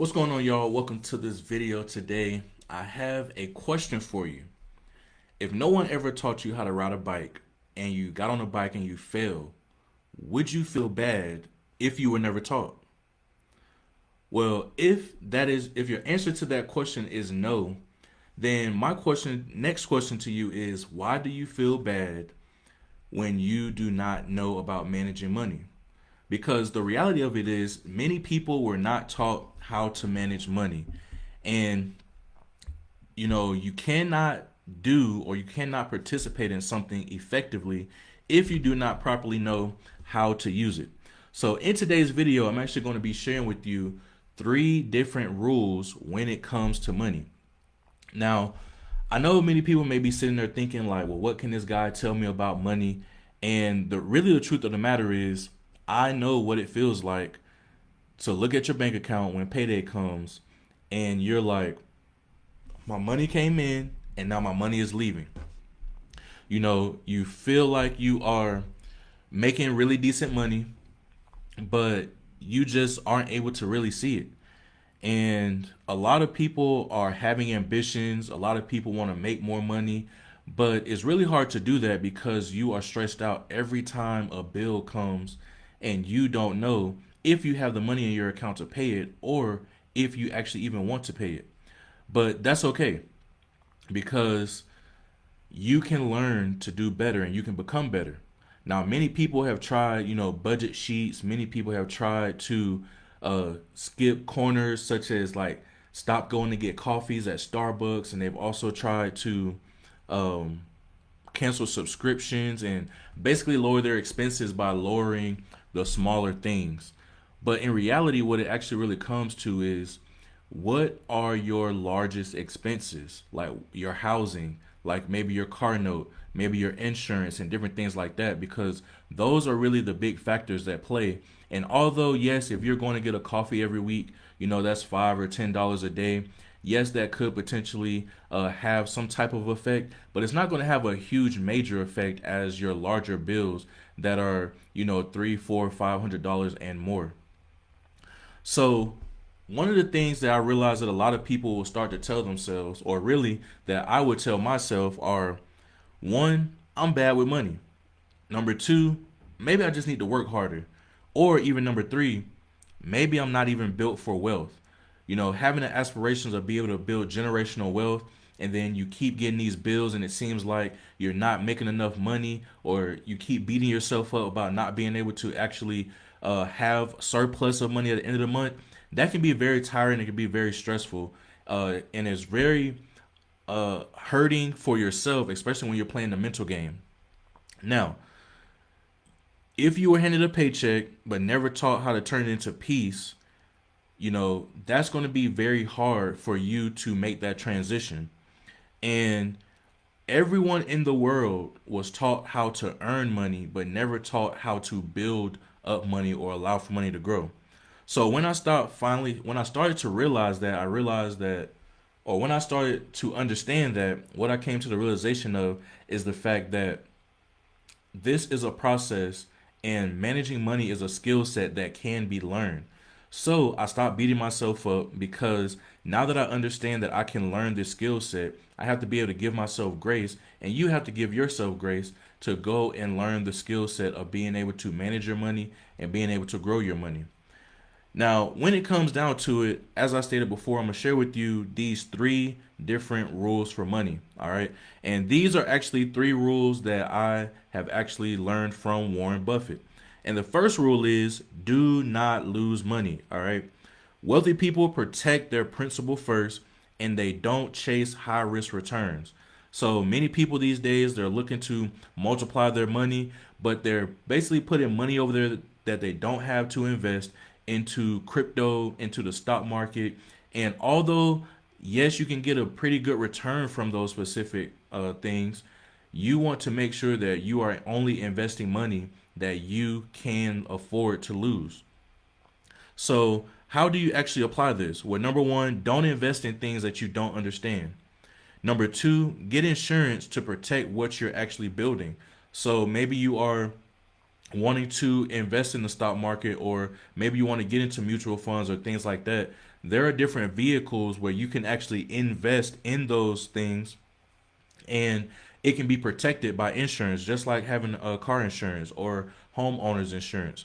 What's going on, y'all? Welcome to this video today. I have a question for you. If no one ever taught you how to ride a bike and you got on a bike and you fell, would you feel bad if you were never taught? Well, if your answer to that question is no, then next question to you is why do you feel bad when you do not know about managing money? Because the reality of it is many people were not taught how to manage money. And you cannot do or you cannot participate in something effectively if you do not properly know how to use it. So in today's video, I'm actually going to be sharing with you three different rules when it comes to money. Now, I know many people may be sitting there thinking like, well, what can this guy tell me about money? And the truth of the matter is, I know what it feels like to look at your bank account when payday comes and you're like, my money came in and now my money is leaving. You feel like you are making really decent money, but you just aren't able to really see it. And a lot of people are having ambitions. A lot of people want to make more money, but it's really hard to do that because you are stressed out every time a bill comes and you don't know if you have the money in your account to pay it or if you actually even want to pay it. But that's okay because you can learn to do better and you can become better. Now, many people have tried, budget sheets. Many people have tried to skip corners, such as like stop going to get coffees at Starbucks, and they've also tried to um, cancel subscriptions and basically lower their expenses by lowering the smaller things. But in reality, what it actually really comes to is what are your largest expenses? Like your housing, like maybe your car note, maybe your insurance, and different things like that, because those are really the big factors that play. And although, yes, if you're going to get a coffee every week, that's $5 or $10 a day. Yes, that could potentially have some type of effect, but it's not going to have a huge major effect as your larger bills that are, three, four, $500 and more. So one of the things that I realize that a lot of people will start to tell themselves, or really that I would tell myself, are one, I'm bad with money. Number two, maybe I just need to work harder. Or even number three, maybe I'm not even built for wealth. Having the aspirations of being able to build generational wealth and then you keep getting these bills and it seems like you're not making enough money or you keep beating yourself up about not being able to actually have surplus of money at the end of the month. That can be very tiring. It can be very stressful, and it's very hurting for yourself, especially when you're playing the mental game. Now, if you were handed a paycheck but never taught how to turn it into peace, that's going to be very hard for you to make that transition. And everyone in the world was taught how to earn money, but never taught how to build up money or allow for money to grow. So when I started to realize that, or when I started to understand that, what I came to the realization of is the fact that this is a process and managing money is a skill set that can be learned. So I stopped beating myself up because now that I understand that I can learn this skill set, I have to be able to give myself grace, and you have to give yourself grace to go and learn the skill set of being able to manage your money and being able to grow your money. Now, when it comes down to it, as I stated before, I'm going to share with you these three different rules for money. All right. And these are actually three rules that I have actually learned from Warren Buffett. And the first rule is do not lose money. All right. Wealthy people protect their principal first and they don't chase high risk returns. So many people these days, they're looking to multiply their money, but they're basically putting money over there that they don't have to invest into crypto, into the stock market. And although, yes, you can get a pretty good return from those specific things, you want to make sure that you are only investing money that you can afford to lose. So, how do you actually apply this? Well, number one, don't invest in things that you don't understand. Number two, get insurance to protect what you're actually building. So maybe you are wanting to invest in the stock market, or maybe you want to get into mutual funds or things like that, there are different vehicles where you can actually invest in those things, and it can be protected by insurance, just like having a car insurance or homeowners insurance.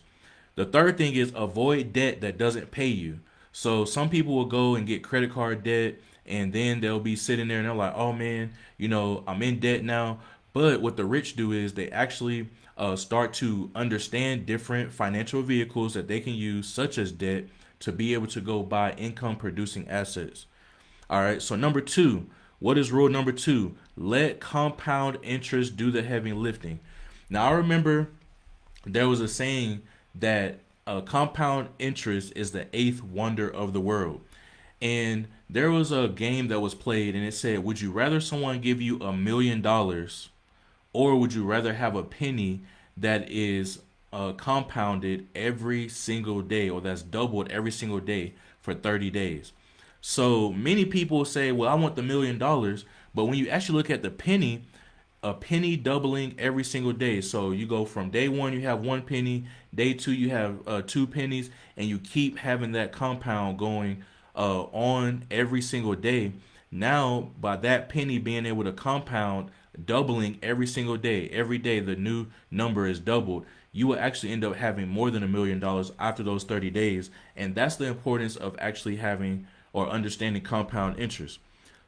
The third thing is avoid debt that doesn't pay you. So some people will go and get credit card debt, and then they'll be sitting there and they're like, "Oh man, I'm in debt now." But what the rich do is they actually start to understand different financial vehicles that they can use, such as debt, to be able to go buy income producing assets. All right. So number two, what is rule number two? Let compound interest do the heavy lifting. Now I remember there was a saying that compound interest is the eighth wonder of the world. And there was a game that was played, and it said, would you rather someone give you $1 million, or would you rather have a penny that is compounded every single day, or that's doubled every single day for 30 days? So many people say, well, I want the $1 million. But when you actually look at the penny, a penny doubling every single day. So you go from day one, you have one penny, day two, you have two pennies, and you keep having that compound going on every single day. Now, by that penny being able to compound, doubling every single day, every day the new number is doubled, you will actually end up having more than $1 million after those 30 days. And that's the importance of actually having or understanding compound interest.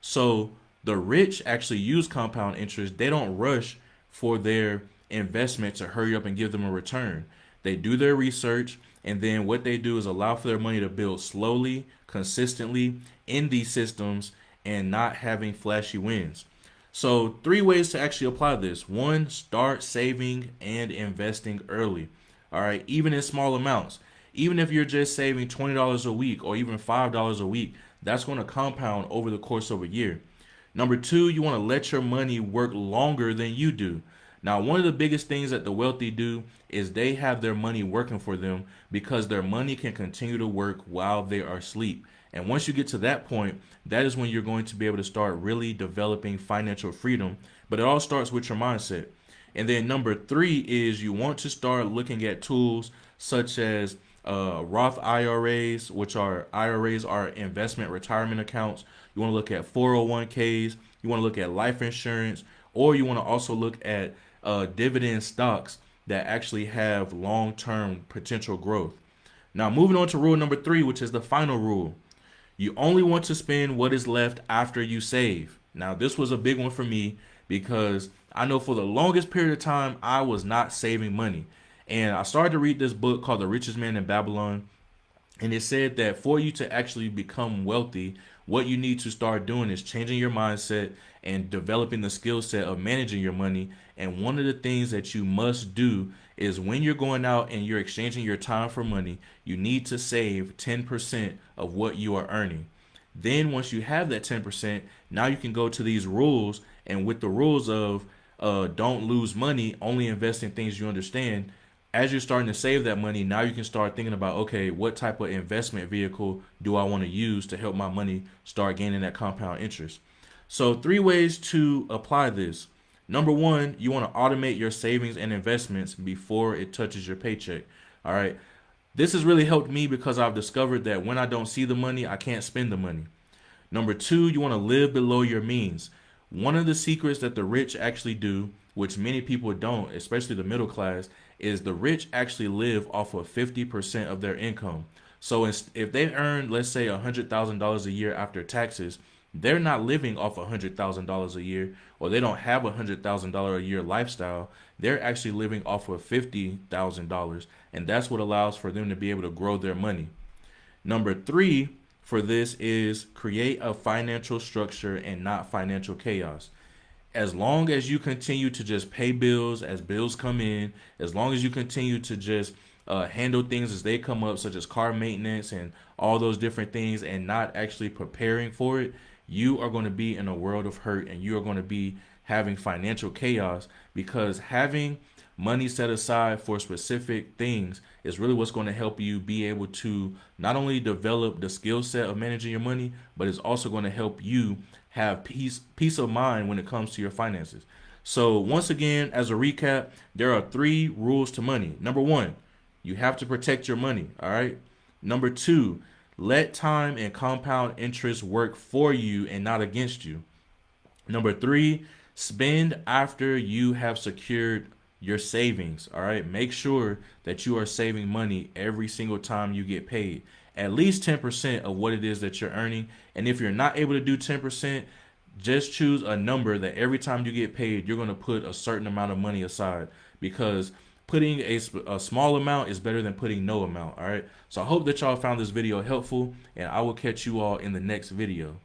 So the rich actually use compound interest. They don't rush for their investment to hurry up and give them a return. They do their research, and then what they do is allow for their money to build slowly, consistently in these systems, and not having flashy wins. So, three ways to actually apply this. One, start saving and investing early. All right, even in small amounts. Even if you're just saving $20 a week or even $5 a week, that's going to compound over the course of a year. Number two, you want to let your money work longer than you do. Now, one of the biggest things that the wealthy do is they have their money working for them, because their money can continue to work while they are asleep. And once you get to that point, that is when you're going to be able to start really developing financial freedom. But it all starts with your mindset. And then number three is you want to start looking at tools such as Roth IRAs, which are IRAs are investment retirement accounts. You want to look at 401ks. You want to look at life insurance, or you want to also look at dividend stocks that actually have long-term potential growth. Now, moving on to rule number three, which is the final rule. You only want to spend what is left after you save. Now, this was a big one for me, because I know for the longest period of time, I was not saving money. And I started to read this book called The Richest Man in Babylon. And it said that for you to actually become wealthy, what you need to start doing is changing your mindset and developing the skill set of managing your money. And one of the things that you must do is, when you're going out and you're exchanging your time for money, you need to save 10% of what you are earning. Then once you have that 10%, now you can go to these rules. And with the rules of don't lose money, only invest in things you understand. As you're starting to save that money, now you can start thinking about, okay, what type of investment vehicle do I want to use to help my money start gaining that compound interest? So, three ways to apply this. Number one, you want to automate your savings and investments before it touches your paycheck. All right. This has really helped me, because I've discovered that when I don't see the money, I can't spend the money. Number two, you want to live below your means. One of the secrets that the rich actually do, which many people don't, especially the middle class, is the rich actually live off of 50% of their income. So if they earn, let's say, $100,000 a year after taxes, they're not living off $100,000 a year, or they don't have $100,000 a year lifestyle. They're actually living off of $50,000. And that's what allows for them to be able to grow their money. Number three for this is create a financial structure and not financial chaos. As long as you continue to just pay bills as bills come in, as long as you continue to just handle things as they come up, such as car maintenance and all those different things, and not actually preparing for it, you are going to be in a world of hurt, and you are going to be having financial chaos, because having money set aside for specific things is really what's going to help you be able to not only develop the skill set of managing your money, but it's also going to help you have peace of mind when it comes to your finances. So once again, as a recap, there are 3 rules to money. Number 1, you have to protect your money. All right. Number 2, let time and compound interest work for you and not against you. Number 3, spend after you have secured your savings. All right. Make sure that you are saving money every single time you get paid. At least 10% of what it is that you're earning. And if you're not able to do 10%, just choose a number that every time you get paid, you're going to put a certain amount of money aside, because putting a small amount is better than putting no amount. All right. So I hope that y'all found this video helpful, and I will catch you all in the next video.